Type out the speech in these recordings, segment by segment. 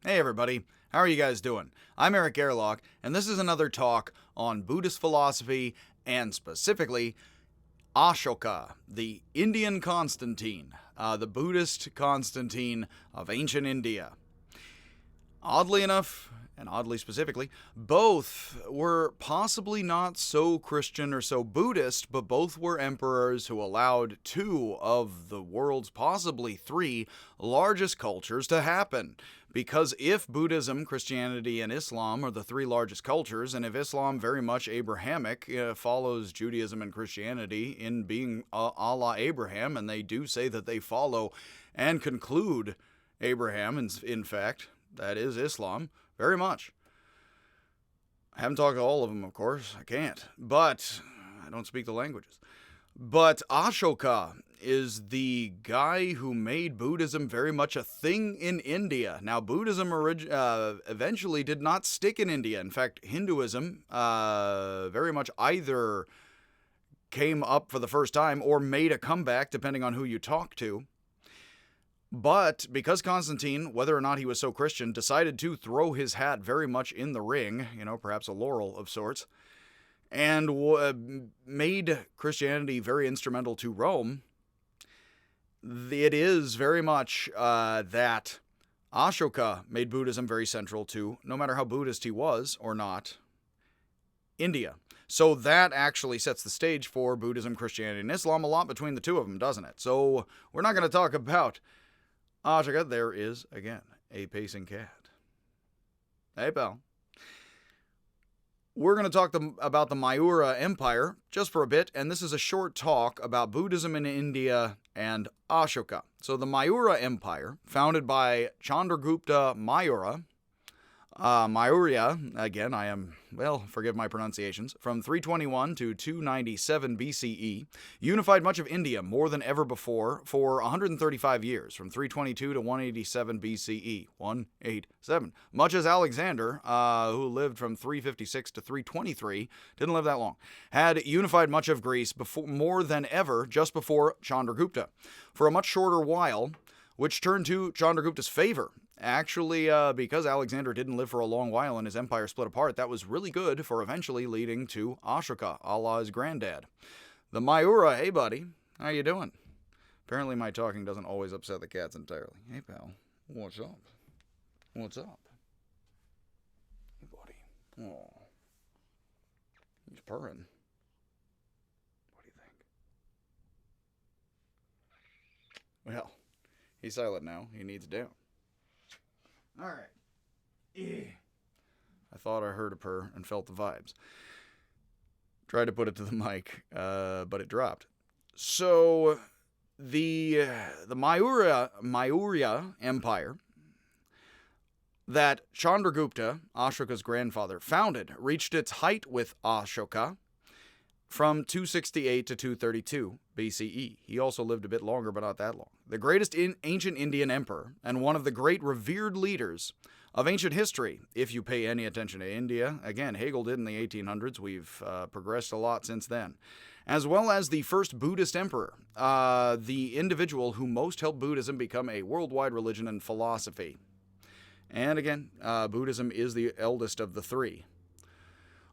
Hey everybody, how are you guys doing? I'm Eric Gerlach, and this is another talk on Buddhist philosophy and specifically Ashoka, the Indian Constantine, the Buddhist Constantine of ancient India. Oddly enough, and oddly specifically, both were possibly not so Christian or so Buddhist, but both were emperors who allowed two of the world's possibly three largest cultures to happen. Because if Buddhism, Christianity, and Islam are the three largest cultures, and if Islam, very much Abrahamic, follows Judaism and Christianity in being a la Abraham, and they do say that they follow and conclude Abraham, in fact, that is Islam, very much. I haven't talked to all of them, of course. I can't. But I don't speak the languages. But Ashoka is the guy who made Buddhism very much a thing in India. Now, Buddhism eventually did not stick in India. In fact, Hinduism very much either came up for the first time or made a comeback, depending on who you talk to. But because Constantine, whether or not he was so Christian, decided to throw his hat very much in the ring, perhaps a laurel of sorts, and made Christianity very instrumental to Rome, it is very much that Ashoka made Buddhism very central to, no matter how Buddhist he was or not, India. So that actually sets the stage for Buddhism, Christianity, and Islam, a lot between the two of them, doesn't it? So we're not going to talk about Ashoka. There is, again, a pacing cat. Hey, pal. We're going to talk about the Mayura Empire just for a bit, and this is a short talk about Buddhism in India and Ashoka. So the Mayura Empire, founded by Chandragupta Mayura, Maurya, again, forgive my pronunciations, from 321 to 297 BCE, unified much of India more than ever before for 135 years, from 322 to 187 BCE, 187. Much as Alexander, who lived from 356 to 323, didn't live that long, had unified much of Greece more than ever just before Chandragupta, for a much shorter while, which turned to Chandragupta's favor. Actually, because Alexander didn't live for a long while and his empire split apart, that was really good for eventually leading to Ashoka, a la his granddad. The Mayura, hey buddy, how you doing? Apparently my talking doesn't always upset the cats entirely. Hey pal, what's up? What's up? Hey buddy. Oh, he's purring. What do you think? Well, he's silent now. He needs down. All right. I thought I heard a purr and felt the vibes. Tried to put it to the mic, but it dropped. So the Mayura Empire that Chandragupta, Ashoka's grandfather, founded reached its height with Ashoka from 268 to 232 BCE. He also lived a bit longer, but not that long. The greatest ancient Indian emperor and one of the great revered leaders of ancient history, if you pay any attention to India. Again, Hegel did in the 1800s. We've progressed a lot since then. As well as the first Buddhist emperor, the individual who most helped Buddhism become a worldwide religion and philosophy. And again, Buddhism is the eldest of the three.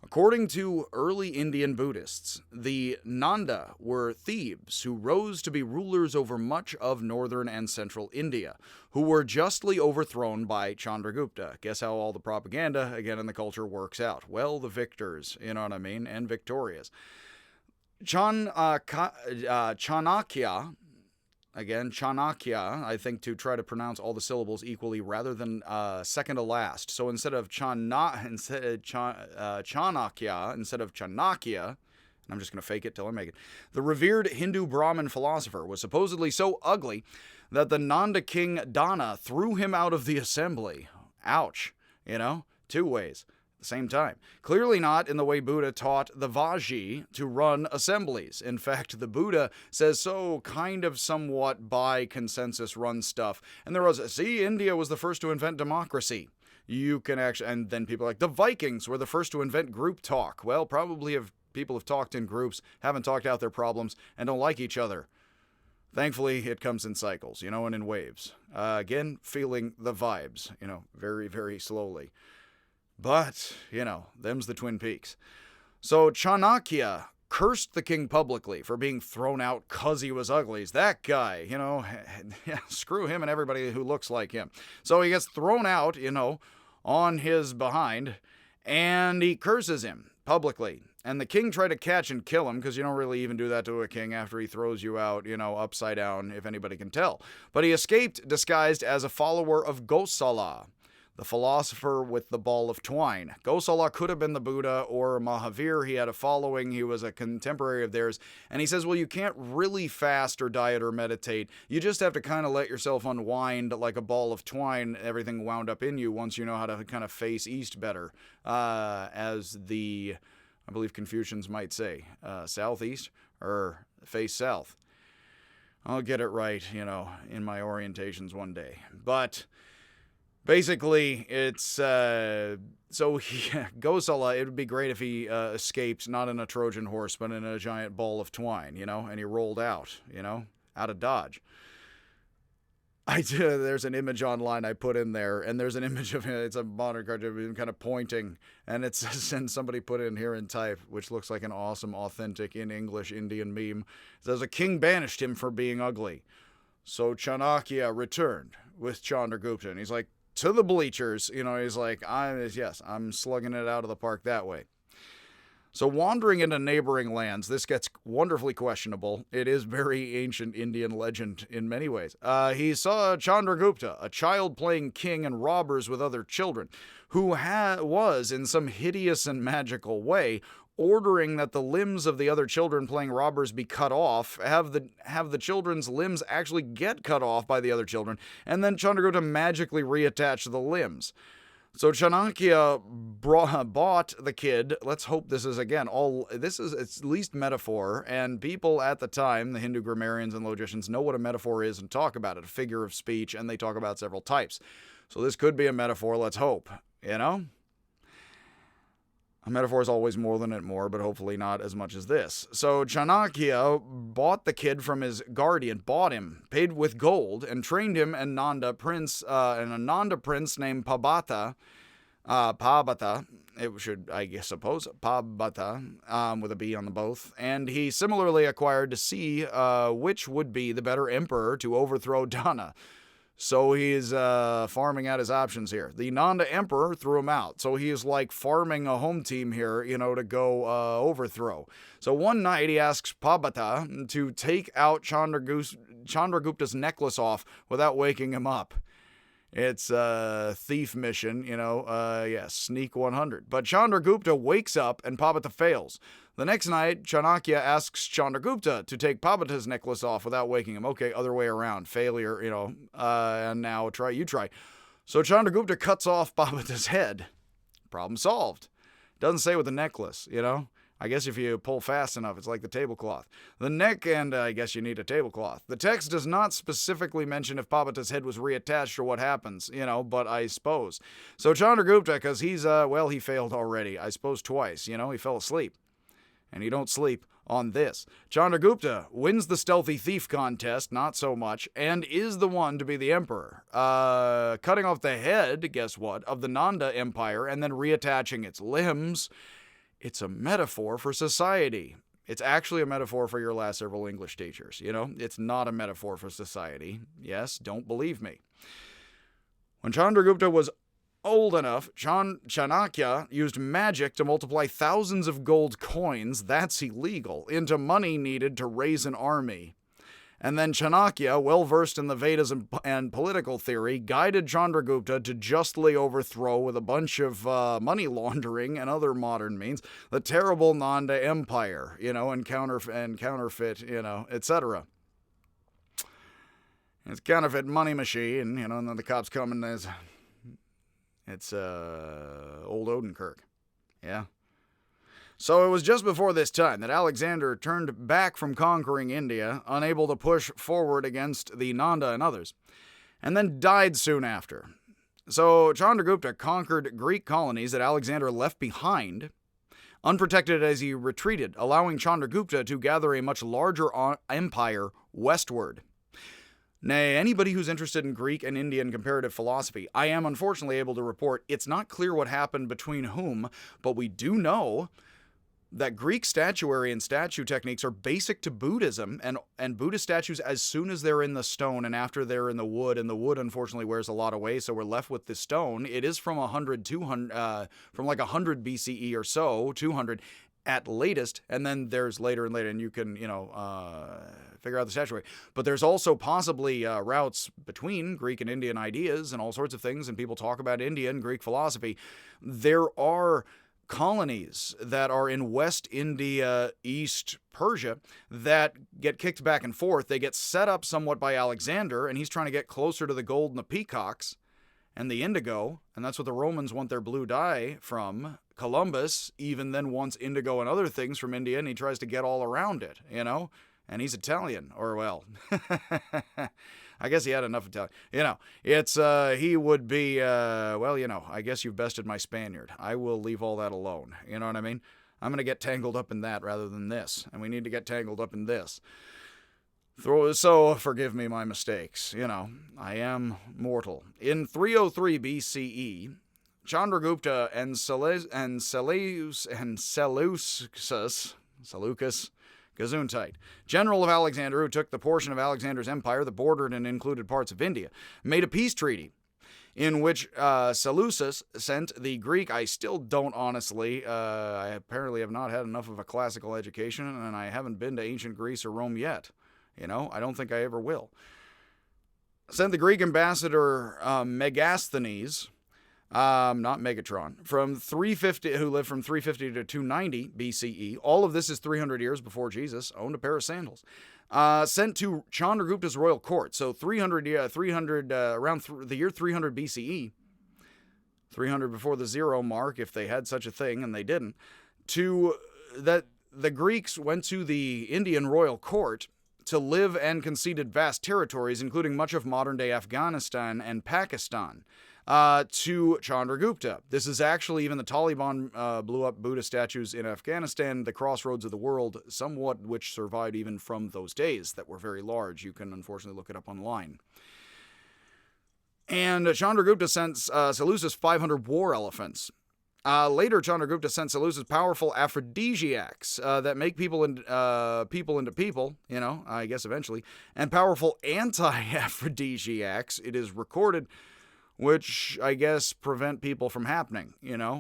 According to early Indian Buddhists, the Nanda were Thebes who rose to be rulers over much of northern and central India, who were justly overthrown by Chandragupta. Guess how all the propaganda, again, in the culture works out? Well, the victors, you know what I mean, and victorious. Chanakya, again, Chanakya, I think to try to pronounce all the syllables equally rather than second to last. So instead of Chanakya, instead of Chanakya, and I'm just going to fake it till I make it, the revered Hindu Brahmin philosopher was supposedly so ugly that the Nanda king Dana threw him out of the assembly. Ouch. Two ways. The same time. Clearly not in the way Buddha taught the Vajji to run assemblies. In fact, the Buddha says so kind of somewhat by consensus run stuff. And there was, India was the first to invent democracy. You can actually, and then people are like, the Vikings were the first to invent group talk. Well, probably if people have talked in groups, haven't talked out their problems, and don't like each other. Thankfully, it comes in cycles, and in waves. Again, feeling the vibes, very, very slowly. But, them's the Twin Peaks. So Chanakya cursed the king publicly for being thrown out because he was ugly. He's that guy, screw him and everybody who looks like him. So he gets thrown out, on his behind, and he curses him publicly. And the king tried to catch and kill him, because you don't really even do that to a king after he throws you out, upside down, if anybody can tell. But he escaped disguised as a follower of Gosala, the philosopher with the ball of twine. Gosala could have been the Buddha or Mahavir. He had a following. He was a contemporary of theirs. And he says, well, you can't really fast or diet or meditate. You just have to kind of let yourself unwind like a ball of twine, everything wound up in you once you know how to kind of face east better, as the, I believe Confucians might say, southeast or face south. I'll get it right, in my orientations one day. But basically, it's, Gosala, it would be great if he escaped, not in a Trojan horse, but in a giant ball of twine, and he rolled out, out of Dodge. There's an image online I put in there, and there's an image of him, it's a modern cartoon of him kind of pointing, and it says, and somebody put in here in type, which looks like an awesome, authentic, in English, Indian meme. It says, a king banished him for being ugly. So Chanakya returned with Chandragupta, and he's like, to the bleachers, he's like, I'm slugging it out of the park that way. So wandering into neighboring lands, this gets wonderfully questionable. It is very ancient Indian legend in many ways. He saw Chandragupta, a child playing king and robbers with other children, who was, in some hideous and magical way, ordering that the limbs of the other children playing robbers be cut off, have the children's limbs actually get cut off by the other children, and then Chandragupta magically reattach the limbs. So Chanakya bought the kid. Let's hope this is, again, it's at least metaphor, and people at the time, the Hindu grammarians and logicians, know what a metaphor is and talk about it, a figure of speech, and they talk about several types. So this could be a metaphor, let's hope, A metaphor is always more than it more, but hopefully not as much as this. So Chanakya bought the kid from his guardian, paid with gold, and trained him and a Nanda prince named Pabata, it should, I guess, suppose, Pabata, with a B on the both. And he similarly acquired to see which would be the better emperor to overthrow Dana. So he's farming out his options here. The Nanda emperor threw him out. So he is like farming a home team here, to go overthrow. So one night he asks Pabata to take out Chandragupta's necklace off without waking him up. It's a thief mission, sneak 100. But Chandragupta wakes up and Pabata fails. The next night, Chanakya asks Chandragupta to take Pabata's necklace off without waking him. Okay, other way around. Failure, and now you try. So Chandragupta cuts off Pabata's head. Problem solved. Doesn't say with the necklace, I guess if you pull fast enough, it's like the tablecloth. The neck, and I guess you need a tablecloth. The text does not specifically mention if Pabata's head was reattached or what happens, but I suppose. So Chandragupta, because he's, he failed already, I suppose twice, he fell asleep. And you don't sleep on this. Chandragupta wins the stealthy thief contest, not so much, and is the one to be the emperor. Cutting off the head, guess what, of the Nanda Empire and then reattaching its limbs. It's a metaphor for society. It's actually a metaphor for your last several English teachers, It's not a metaphor for society. Yes, don't believe me. When Chandragupta was old enough, Chanakya used magic to multiply thousands of gold coins, that's illegal, into money needed to raise an army. And then Chanakya, well-versed in the Vedas and political theory, guided Chandragupta to justly overthrow, with a bunch of money laundering and other modern means, the terrible Nanda Empire, and counterfeit, etc. It's counterfeit money machine, and then the cops come and it's old Odenkirk. Yeah. So it was just before this time that Alexander turned back from conquering India, unable to push forward against the Nanda and others, and then died soon after. So Chandragupta conquered Greek colonies that Alexander left behind, unprotected as he retreated, allowing Chandragupta to gather a much larger empire westward. Nay, anybody who's interested in Greek and Indian comparative philosophy, I am unfortunately able to report it's not clear what happened between whom, but we do know that Greek statuary and statue techniques are basic to Buddhism, and Buddhist statues, as soon as they're in the stone and after they're in the wood, and the wood unfortunately wears a lot away, so we're left with the stone. It is from 100, 200, from like 100 BCE or so, 200 at latest, and then there's later and later, and you can, figure out the statuary. But there's also possibly routes between Greek and Indian ideas and all sorts of things, and people talk about Indian Greek philosophy. There are colonies that are in West India, East Persia, that get kicked back and forth. They get set up somewhat by Alexander, and he's trying to get closer to the gold and the peacocks and the indigo, and that's what the Romans want their blue dye from. Columbus even then wants indigo and other things from India, and he tries to get all around it, and he's Italian, or well, I guess he had enough Italian. It's, he would be, I guess you've bested my Spaniard. I will leave all that alone. You know what I mean? I'm going to get tangled up in that rather than this, and we need to get tangled up in this. So forgive me my mistakes. I am mortal. In 303 BCE, Chandragupta and Seleucus Gesundheit, general of Alexander, who took the portion of Alexander's empire that bordered and included parts of India, made a peace treaty in which Seleucus sent the Greek. I still don't honestly. I apparently have not had enough of a classical education, and I haven't been to ancient Greece or Rome yet. I don't think I ever will. Sent the Greek ambassador Megasthenes, not Megatron, from 350, who lived from 350 to 290 BCE. All of this is 300 years before Jesus owned a pair of sandals. Sent to Chandragupta's royal court. So around the year 300 BCE, 300 before the zero mark, if they had such a thing, and they didn't, that the Greeks went to the Indian royal court to live and conceded vast territories, including much of modern-day Afghanistan and Pakistan, to Chandragupta. This is actually, even the Taliban blew up Buddha statues in Afghanistan, the crossroads of the world, somewhat which survived even from those days that were very large. You can unfortunately look it up online. And Chandragupta sent Seleucus 500 war elephants. Later, Chandragupta sent Seleucus powerful aphrodisiacs that make people into people, I guess eventually, and powerful anti-aphrodisiacs, it is recorded, which I guess prevent people from happening,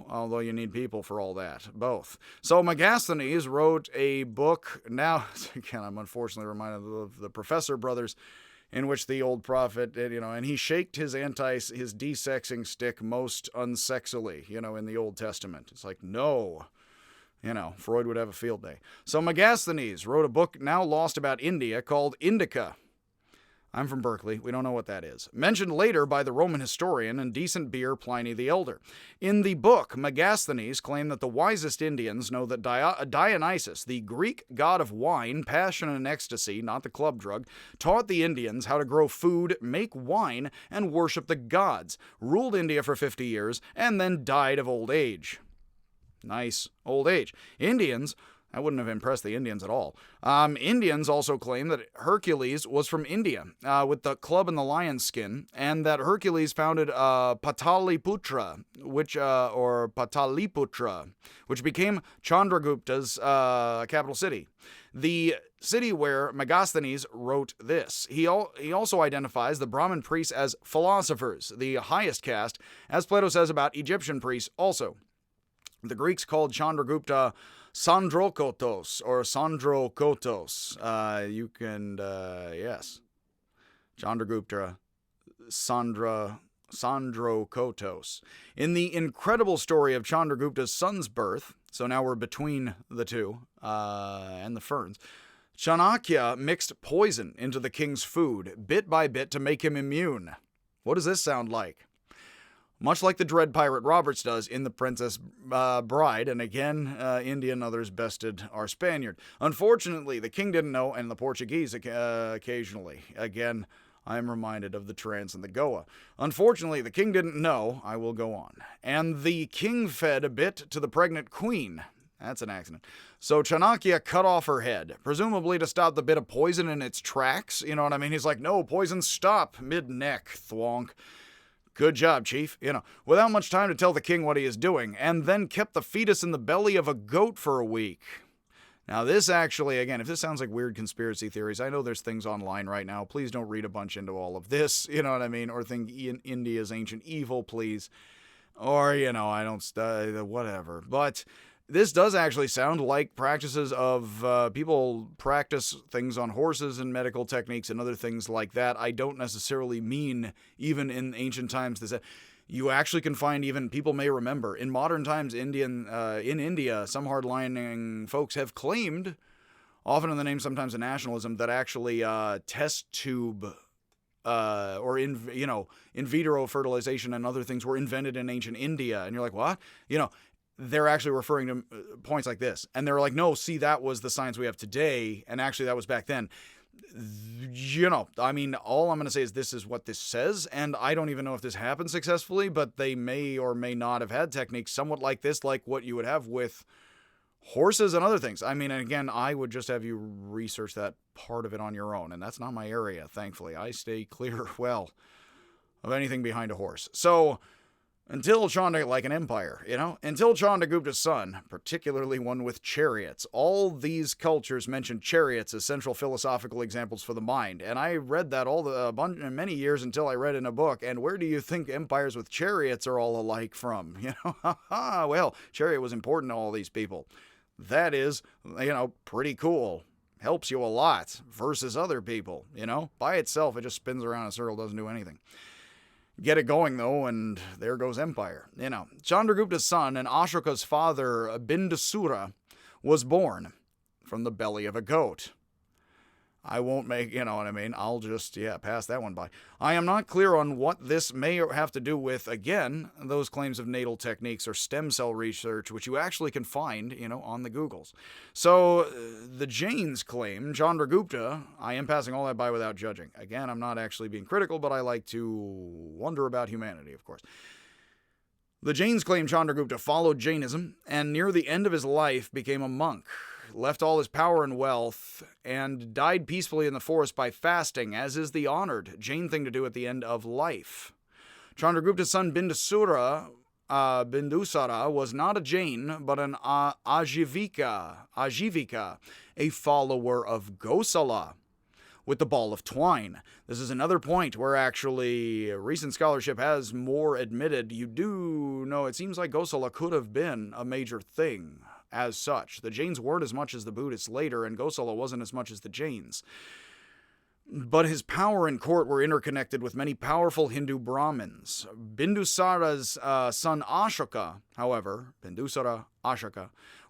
although you need people for all that, both. So Megasthenes wrote a book, now, again, I'm unfortunately reminded of the Professor Brothers, in which the old prophet, and he shaked his de-sexing stick most unsexily, in the Old Testament. It's like, no, Freud would have a field day. So Megasthenes wrote a book now lost about India called Indica. I'm from Berkeley. We don't know what that is. Mentioned later by the Roman historian and decent beer Pliny the Elder. In the book, Megasthenes claimed that the wisest Indians know that Dionysus, the Greek god of wine, passion, and ecstasy, not the club drug, taught the Indians how to grow food, make wine, and worship the gods, ruled India for 50 years, and then died of old age. Nice. Old age. Indians... That wouldn't have impressed the Indians at all. Indians also claim that Hercules was from India, with the club and the lion's skin, and that Hercules founded Pataliputra, which became Chandragupta's capital city. The city where Megasthenes wrote this. He also identifies the Brahmin priests as philosophers, the highest caste, as Plato says about Egyptian priests also. The Greeks called Chandragupta Sandrokotos, or Sandrokotos. Yes. Chandragupta Sandrokotos. In the incredible story of Chandragupta's son's birth, so now we're between the two, and the ferns, Chanakya mixed poison into the king's food, bit by bit, to make him immune. What does this sound like? Much like the Dread Pirate Roberts does in The Princess Bride, and again, India and others bested our Spaniard. Unfortunately, the king didn't know, and the Portuguese occasionally. Again, I'm reminded of the Trans and the Goa. Unfortunately, the king didn't know. I will go on. And the king fed a bit to the pregnant queen. That's an accident. So Chanakya cut off her head, presumably to stop the bit of poison in its tracks. You know what I mean? He's like, no, poison, stop, mid-neck, thwonk. Good job, Chief. Without much time to tell the king what he is doing, and then kept the fetus in the belly of a goat for a week. Now, this actually, again, if this sounds like weird conspiracy theories, I know there's things online right now. Please don't read a bunch into all of this, you know what I mean? Or think India's ancient evil, please. Or, I don't whatever. But this does actually sound like practices of people practice things on horses and medical techniques and other things like that. I don't necessarily mean even in ancient times this. You actually can find, even people may remember, in modern times, in India, some hardlining folks have claimed, often in the name sometimes of nationalism, that actually test tube or in vitro fertilization and other things were invented in ancient India. And you're like, what? They're actually referring to points like this. And they're like, no, see, that was the science we have today, and actually that was back then. All I'm going to say is this is what this says, and I don't even know if this happened successfully, but they may or may not have had techniques somewhat like this, like what you would have with horses and other things. Again, I would just have you research that part of it on your own, and that's not my area, thankfully. I stay clear, of anything behind a horse. So, until like an empire, until Chandragupta's son, particularly one with chariots, all these cultures mentioned chariots as central philosophical examples for the mind. And I read that many years until I read in a book, and where do you think empires with chariots are all alike from? Well, chariot was important to all these people. That is, pretty cool. Helps you a lot versus other people, By itself, it just spins around in a circle, doesn't do anything. Get it going, though, and there goes empire. Chandragupta's son and Ashoka's father, Bindusara, was born from the belly of a goat. I won't make, I'll just, pass that one by. I am not clear on what this may have to do with, again, those claims of natal techniques or stem cell research, which you actually can find, on the Googles. So, the Jains claim Chandragupta, I am passing all that by without judging. Again, I'm not actually being critical, but I like to wonder about humanity, of course. The Jains claim Chandragupta followed Jainism, and near the end of his life became a monk, left all his power and wealth, and died peacefully in the forest by fasting, as is the honored Jain thing to do at the end of life. Chandragupta's son Bindusara was not a Jain, but an Ajivika, a follower of Gosala, with the ball of twine. This is another point where actually recent scholarship has more admitted. You do know it seems like Gosala could have been a major thing as such. The Jains weren't as much as the Buddhists later, and Gosala wasn't as much as the Jains. But his power and court were interconnected with many powerful Hindu Brahmins. Bindusara's son Ashoka, however,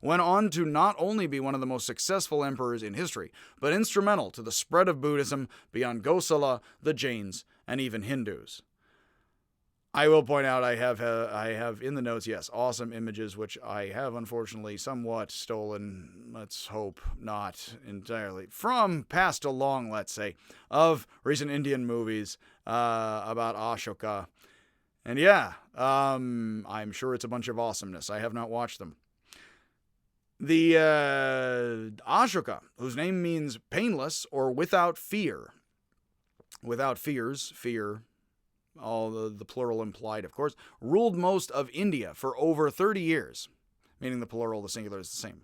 went on to not only be one of the most successful emperors in history, but instrumental to the spread of Buddhism beyond Gosala, the Jains, and even Hindus. I will point out I have in the notes, yes, awesome images, which I have unfortunately somewhat stolen, let's hope not entirely, from passed along, let's say, of recent Indian movies about Ashoka. And I'm sure it's a bunch of awesomeness. I have not watched them. The Ashoka, whose name means painless or without fear. Without fears, fear, all the plural implied, of course, ruled most of India for over 30 years, meaning the plural, the singular is the same.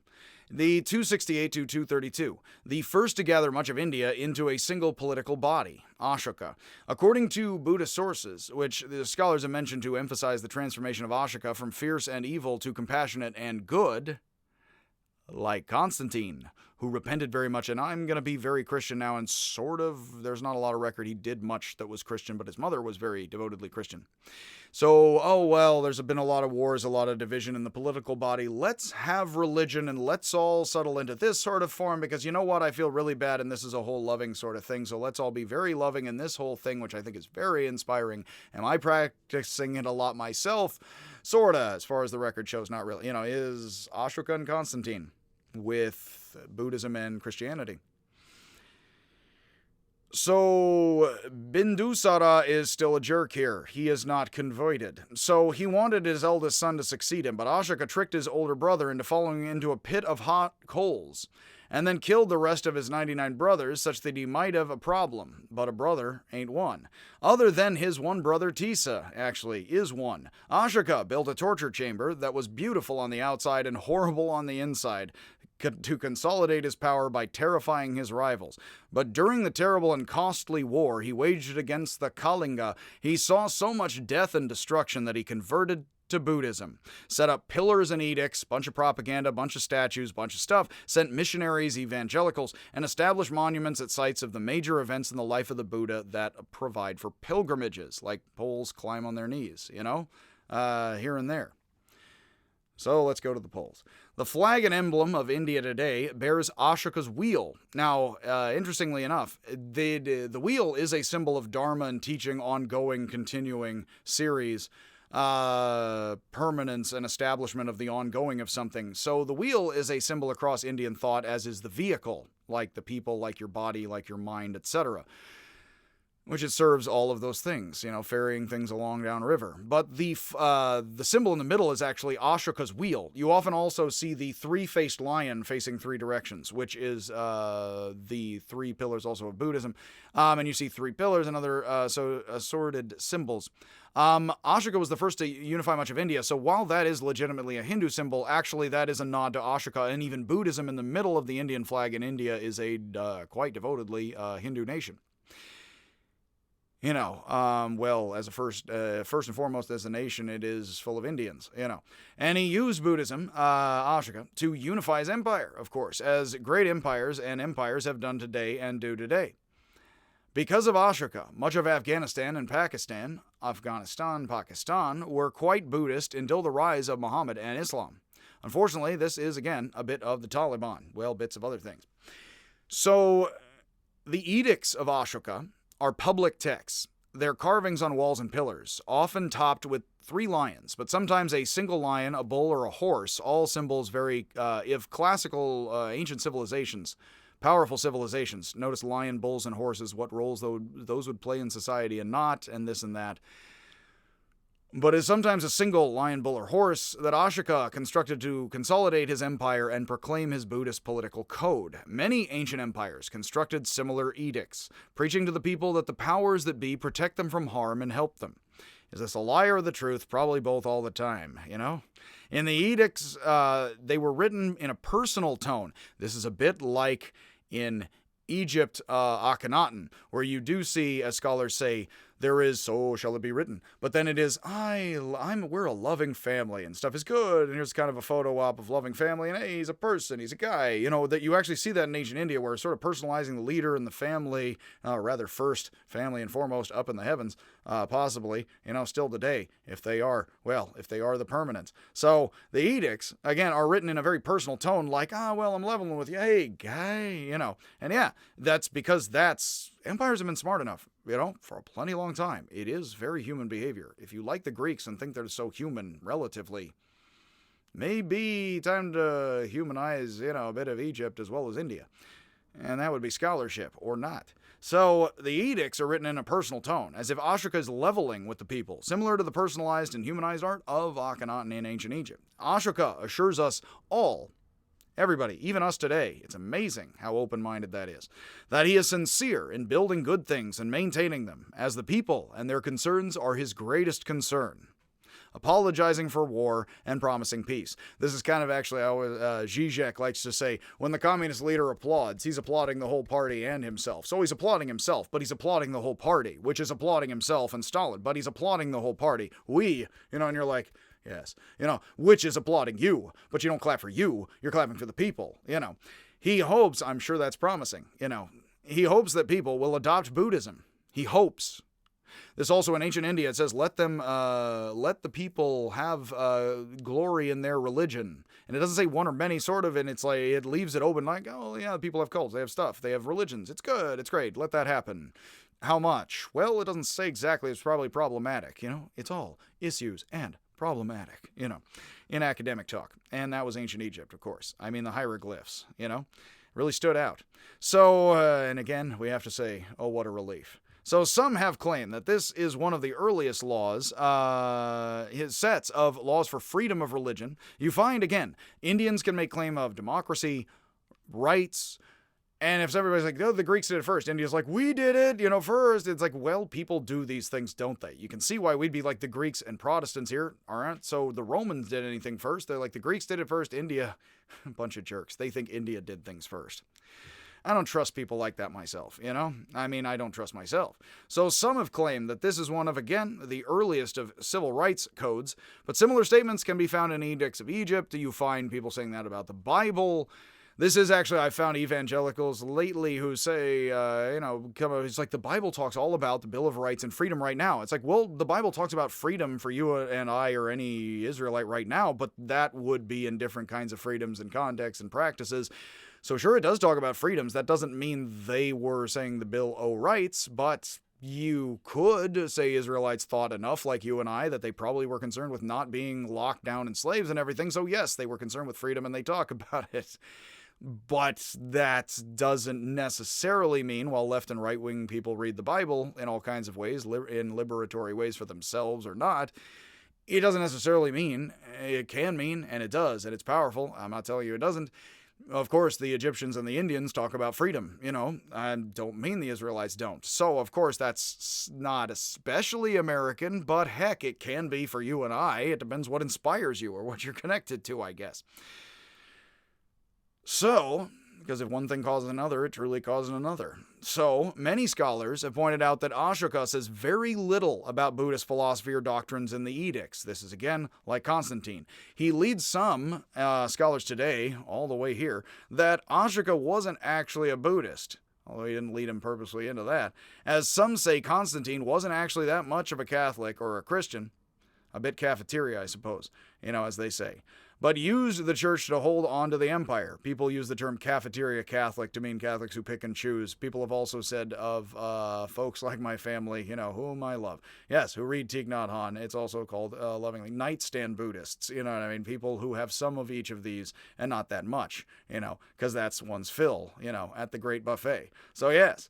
The 268 to 232, the first to gather much of India into a single political body, Ashoka. According to Buddhist sources, which the scholars have mentioned to emphasize the transformation of Ashoka from fierce and evil to compassionate and good, like Constantine, who repented very much, and I'm going to be very Christian now, and sort of, there's not a lot of record he did much that was Christian, but his mother was very devotedly Christian. So, there's been a lot of wars, a lot of division in the political body. Let's have religion, and let's all settle into this sort of form, because you know what, I feel really bad, and this is a whole loving sort of thing, so let's all be very loving in this whole thing, which I think is very inspiring. Am I practicing it a lot myself? Sorta, as far as the record shows, not really. Is Ashoka and Constantine with Buddhism and Christianity. So, Bindusara is still a jerk here. He is not converted. So, he wanted his eldest son to succeed him, but Ashoka tricked his older brother into falling into a pit of hot coals, and then killed the rest of his 99 brothers, such that he might have a problem. But a brother ain't one. Other than his one brother, Tisa, actually, is one. Ashoka built a torture chamber that was beautiful on the outside and horrible on the inside, to consolidate his power by terrifying his rivals. But during the terrible and costly war he waged against the Kalinga, he saw so much death and destruction that he converted to Buddhism, set up pillars and edicts, bunch of propaganda, bunch of statues, bunch of stuff, sent missionaries, evangelicals, and established monuments at sites of the major events in the life of the Buddha that provide for pilgrimages, like poles climb on their knees, here and there. So let's go to the polls. The flag and emblem of India today bears Ashoka's wheel. Now, interestingly enough, the wheel is a symbol of Dharma and teaching, ongoing, continuing series, permanence and establishment of the ongoing of something. So the wheel is a symbol across Indian thought, as is the vehicle, like the people, like your body, like your mind, etc., which it serves all of those things, ferrying things along down a river. But the symbol in the middle is actually Ashoka's wheel. You often also see the three-faced lion facing three directions, which is the three pillars also of Buddhism. And you see three pillars and other assorted symbols. Ashoka was the first to unify much of India, so while that is legitimately a Hindu symbol, actually that is a nod to Ashoka, and even Buddhism in the middle of the Indian flag in India is a quite devotedly Hindu nation. As a first and foremost, as a nation, it is full of Indians, And he used Buddhism, Ashoka, to unify his empire, of course, as great empires and empires have done today and do today. Because of Ashoka, much of Afghanistan, Pakistan, were quite Buddhist until the rise of Muhammad and Islam. Unfortunately, this is, again, a bit of the Taliban. Well, bits of other things. So, the Edicts of Ashoka are public texts. They're carvings on walls and pillars, often topped with three lions, but sometimes a single lion, a bull, or a horse, all symbols very, if classical ancient civilizations, powerful civilizations, notice lion, bulls, and horses, what roles those would play in society and not, and this and that. But is sometimes a single lion, bull, or horse that Ashoka constructed to consolidate his empire and proclaim his Buddhist political code. Many ancient empires constructed similar edicts, preaching to the people that the powers that be protect them from harm and help them. Is this a lie or the truth? Probably both all the time, In the edicts, they were written in a personal tone. This is a bit like in Egypt, Akhenaten, where you do see, as scholars say, there is, so shall it be written. But then it is, we're a loving family, and stuff is good, and here's kind of a photo op of loving family, and hey, he's a person, he's a guy, that you actually see that in ancient India, where it's sort of personalizing the leader and the family, first, family and foremost, up in the heavens, possibly, still today, if they are the permanents. So, the edicts, again, are written in a very personal tone, like, I'm leveling with you, hey, guy, and yeah, that's because empires have been smart enough, for a plenty long time. It is very human behavior. If you like the Greeks and think they're so human, relatively, maybe time to humanize, a bit of Egypt as well as India. And that would be scholarship, or not. So, the edicts are written in a personal tone, as if Ashoka is leveling with the people, similar to the personalized and humanized art of Akhenaten in ancient Egypt. Ashoka assures us all, everybody, even us today, it's amazing how open-minded that is, that he is sincere in building good things and maintaining them, as the people and their concerns are his greatest concern, apologizing for war and promising peace. This is kind of actually how Zizek likes to say, when the communist leader applauds, he's applauding the whole party and himself. So he's applauding himself, but he's applauding the whole party, which is applauding himself and Stalin, but he's applauding the whole party. And you're like, yes, which is applauding you, but you don't clap for you, you're clapping for the people, He hopes, I'm sure that's promising, he hopes that people will adopt Buddhism. He hopes. This also in ancient India, it says, let the people have glory in their religion. And it doesn't say one or many, sort of, and it's like, it leaves it open like, oh yeah, people have cults, they have stuff, they have religions, it's good, it's great, let that happen. How much? Well, it doesn't say exactly, it's probably problematic, it's all issues and problematic, in academic talk. And that was ancient Egypt, of course. I mean, the hieroglyphs, really stood out. So, and again, we have to say, oh, what a relief. So some have claimed that this is one of the earliest laws, his sets of laws for freedom of religion. You find, again, Indians can make claim of democracy, rights, and if everybody's like, oh, the Greeks did it first, India's like, we did it, first. It's like, well, people do these things, don't they? You can see why we'd be like the Greeks and Protestants here, aren't? So the Romans did anything first. They're like, the Greeks did it first, India, a bunch of jerks. They think India did things first. I don't trust people like that myself, I don't trust myself. So some have claimed that this is one of, again, the earliest of civil rights codes, but similar statements can be found in Edicts of Egypt. You find people saying that about the Bible. This is actually, I found evangelicals lately who say, it's like the Bible talks all about the Bill of Rights and freedom right now. It's like, well, the Bible talks about freedom for you and I or any Israelite right now, but that would be in different kinds of freedoms and contexts and practices. So sure, it does talk about freedoms. That doesn't mean they were saying the Bill o' Rights, but you could say Israelites thought enough like you and I that they probably were concerned with not being locked down and slaves and everything. So yes, they were concerned with freedom and they talk about it. But that doesn't necessarily mean, while left and right-wing people read the Bible in all kinds of ways, in liberatory ways for themselves or not, it doesn't necessarily mean, it can mean, and it does, and it's powerful. I'm not telling you it doesn't. Of course, the Egyptians and the Indians talk about freedom, I don't mean the Israelites don't. So, of course, that's not especially American, but heck, it can be for you and I. It depends what inspires you or what you're connected to, I guess. So, because if one thing causes another, it truly causes another. So, many scholars have pointed out that Ashoka says very little about Buddhist philosophy or doctrines in the edicts. This is, again, like Constantine. He leads some scholars today, all the way here, that Ashoka wasn't actually a Buddhist, although he didn't lead him purposely into that. As some say, Constantine wasn't actually that much of a Catholic or a Christian. A bit cafeteria, I suppose, as they say. But used the church to hold on to the empire. People use the term cafeteria Catholic to mean Catholics who pick and choose. People have also said of folks like my family, whom I love. Yes, who read Thich Nhat Hanh. It's also called lovingly nightstand Buddhists. You know what I mean? People who have some of each of these and not that much, because that's one's fill, at the great buffet. So yes,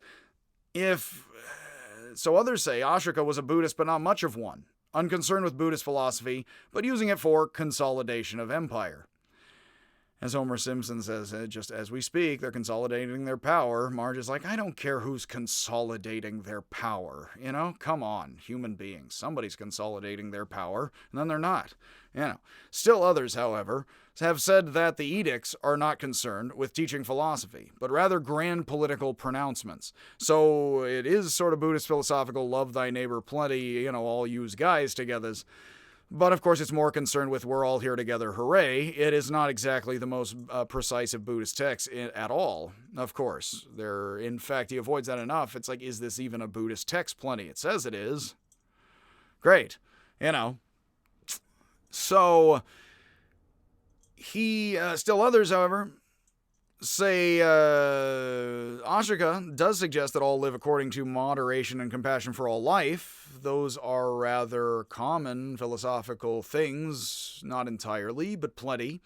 so others say Ashoka was a Buddhist but not much of one. Unconcerned with Buddhist philosophy, but using it for consolidation of empire. As Homer Simpson says, just as we speak, they're consolidating their power. Marge is like, I don't care who's consolidating their power. Come on, human beings. Somebody's consolidating their power, and then they're not. Still others, however, have said that the edicts are not concerned with teaching philosophy, but rather grand political pronouncements. So it is sort of Buddhist philosophical, love thy neighbor plenty, all use guys togethers. But of course, it's more concerned with we're all here together, hooray. It is not exactly the most precise of Buddhist texts at all, of course. In fact, he avoids that enough. It's like, is this even a Buddhist text? Plenty. It says it is. Great. So, still others, however, say Ashoka does suggest that all live according to moderation and compassion for all life. Those are rather common philosophical things, not entirely, but plenty,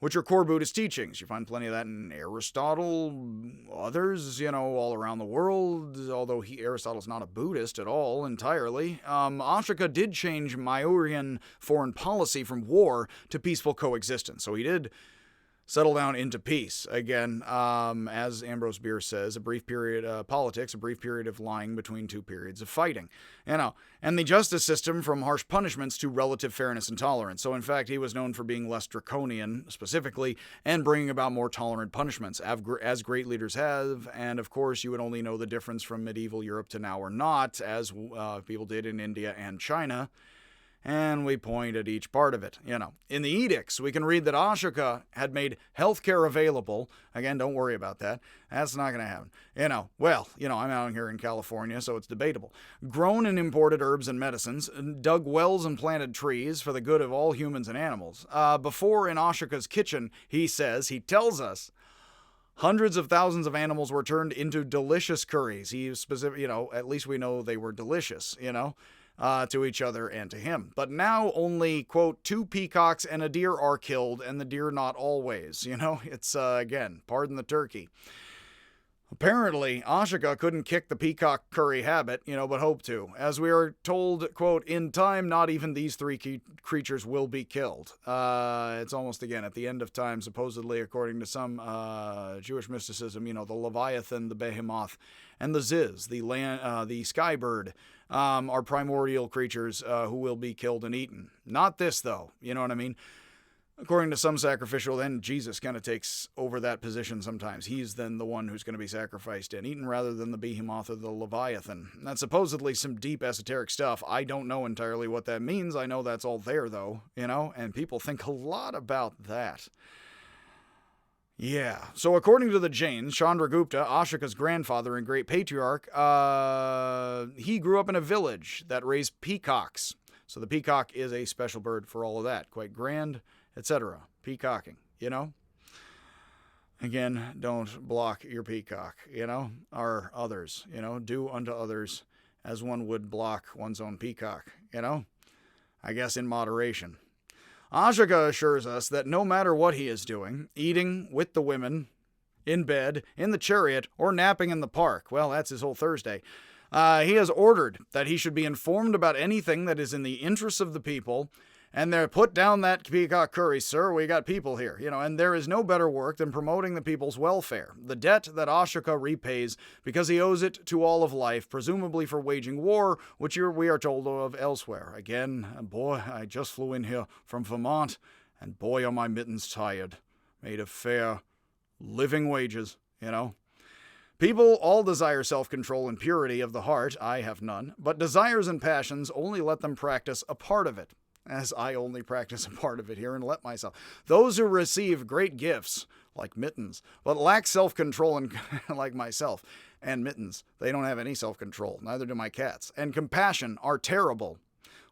which are core Buddhist teachings. You find plenty of that in Aristotle, others, all around the world, although Aristotle's not a Buddhist at all entirely. Ashoka did change Mayurian foreign policy from war to peaceful coexistence, so he did settle down into peace. Again, as Ambrose Bierce says, a brief period of politics, a brief period of lying between two periods of fighting. And the justice system from harsh punishments to relative fairness and tolerance. So in fact, he was known for being less draconian, specifically, and bringing about more tolerant punishments, as great leaders have. And of course, you would only know the difference from medieval Europe to now or not, as people did in India and China. And we point at each part of it. In the edicts, we can read that Ashoka had made healthcare available. Again, don't worry about that. That's not going to happen. I'm out here in California, so it's debatable. Grown and imported herbs and medicines, dug wells and planted trees for the good of all humans and animals. Before in Ashoka's kitchen, he tells us, hundreds of thousands of animals were turned into delicious curries. He specific, at least we know they were delicious, to each other and to him. But now only, quote, 2 peacocks and a deer are killed, and the deer not always. It's, again, pardon the turkey. Apparently, Ashoka couldn't kick the peacock curry habit, but hoped to. As we are told, quote, in time, not even these 3 creatures will be killed. It's almost, again, at the end of time, supposedly, according to some Jewish mysticism, the Leviathan, the Behemoth, and the Ziz, the sky bird, are primordial creatures who will be killed and eaten. Not this, though. You know what I mean? According to some sacrificial, then Jesus kind of takes over that position sometimes. He's then the one who's going to be sacrificed and eaten rather than the behemoth or the Leviathan. That's supposedly some deep esoteric stuff. I don't know entirely what that means. I know that's all there, though, and people think a lot about that. Yeah. So according to the Jains, Chandragupta, Ashoka's grandfather and great patriarch, he grew up in a village that raised peacocks. So the peacock is a special bird for all of that. Quite grand, etc. Peacocking, Again, don't block your peacock, or others, do unto others as one would block one's own peacock, I guess in moderation. Ashoka assures us that no matter what he is doing, eating with the women, in bed, in the chariot, or napping in the park, well, that's his whole Thursday, he has ordered that he should be informed about anything that is in the interests of the people. And they're, put down that peacock curry, sir, we got people here, and there is no better work than promoting the people's welfare. The debt that Ashoka repays because he owes it to all of life, presumably for waging war, which we are told of elsewhere. Again, boy, I just flew in here from Vermont, and boy, are my mittens tired. Made of fair, living wages, People all desire self-control and purity of the heart. I have none. But desires and passions only let them practice a part of it. As I only practice a part of it here and let myself. Those who receive great gifts, like mittens, but lack self-control, and like myself, and mittens, they don't have any self-control, neither do my cats, and compassion are terrible,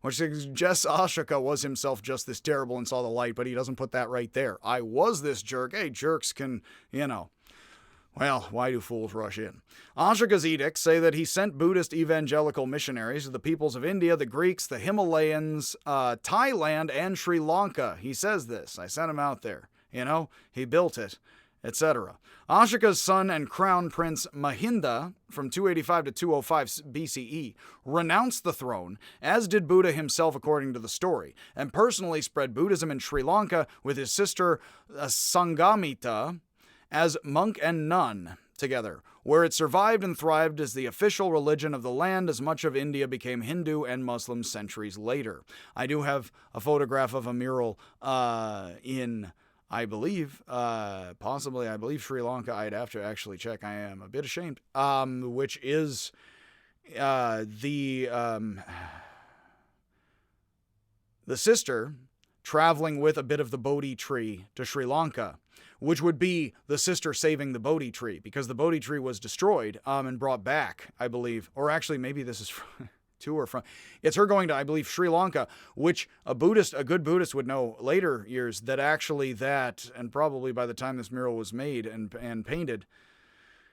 which suggests Ashoka was himself just this terrible and saw the light, but he doesn't put that right there. I was this jerk. Hey, jerks can, Well, why do fools rush in? Ashoka's edicts say that he sent Buddhist evangelical missionaries to the peoples of India, the Greeks, the Himalayas, Thailand, and Sri Lanka. He says this. I sent him out there. He built it, etc. Ashoka's son and crown prince Mahinda, from 285 to 205 BCE, renounced the throne, as did Buddha himself according to the story, and personally spread Buddhism in Sri Lanka with his sister Sangamita, as monk and nun together, where it survived and thrived as the official religion of the land as much of India became Hindu and Muslim centuries later. I do have a photograph of a mural in, I believe, Sri Lanka. I'd have to actually check. I am a bit ashamed. Which is the sister traveling with a bit of the Bodhi tree to Sri Lanka, which would be the sister saving the Bodhi tree, because the Bodhi tree was destroyed and brought back, I believe. Or actually, maybe this is to or from. It's her going to, I believe, Sri Lanka, which a good Buddhist would know later years that actually that, and probably by the time this mural was made and painted,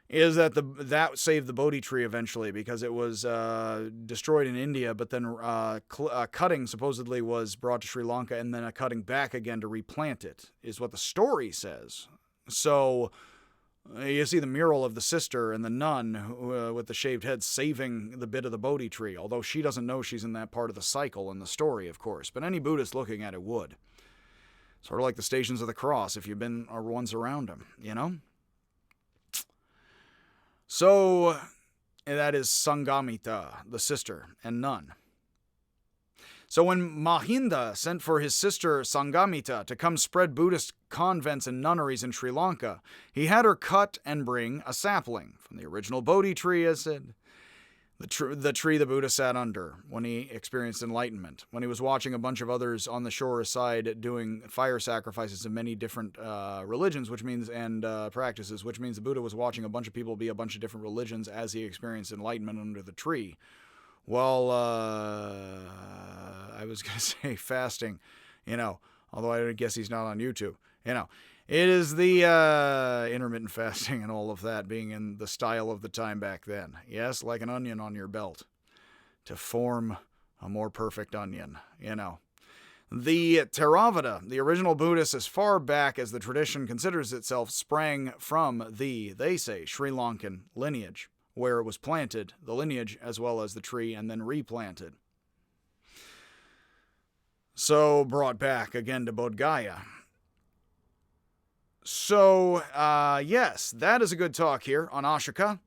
is that that saved the Bodhi tree eventually, because it was destroyed in India, but then cutting supposedly was brought to Sri Lanka, and then a cutting back again to replant it, is what the story says. So you see the mural of the sister and the nun with the shaved head saving the bit of the Bodhi tree, although she doesn't know she's in that part of the cycle in the story, of course. But any Buddhist looking at it would. Sort of like the Stations of the Cross, if you've been or ones around them, So, that is Sangamita, the sister and nun. So when Mahinda sent for his sister Sangamita to come spread Buddhist convents and nunneries in Sri Lanka, he had her cut and bring a sapling from the original Bodhi tree, as said, the tree the Buddha sat under when he experienced enlightenment, when he was watching a bunch of others on the shore aside doing fire sacrifices of many different religions, which means, and practices, which means the Buddha was watching a bunch of people be a bunch of different religions as he experienced enlightenment under the tree. Well, I was going to say fasting, although I guess he's not on YouTube, It is the intermittent fasting and all of that being in the style of the time back then. Yes, like an onion on your belt to form A more perfect onion, you know. The Theravada, the original Buddhists as far back as the tradition considers itself, sprang from the, they say, Sri Lankan lineage, where it was planted, the lineage as well as the tree, and then replanted. So brought back again to Bodh Gaya. So, yes, that is a good talk here on Ashoka.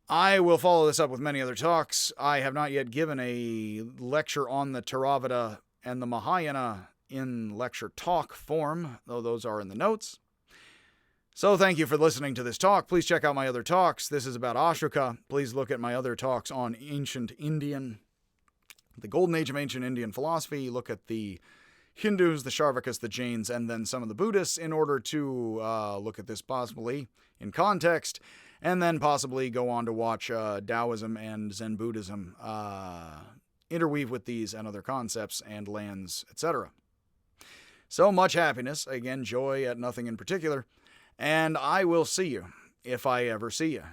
I will follow this up with many other talks. I have not yet given a lecture on the Theravada and the Mahayana in lecture talk form, though those are in the notes. So thank you for listening to this talk. Please check out my other talks. This is about Ashoka. Please look at my other talks on ancient Indian, the Golden Age of ancient Indian philosophy. Look at the Hindus, the Sharvakas, the Jains, and then some of the Buddhists in order to look at this possibly in context, and then possibly go on to watch Taoism and Zen Buddhism interweave with these and other concepts and lands, etc. So much happiness, again, joy at nothing in particular, and I will see you if I ever see you.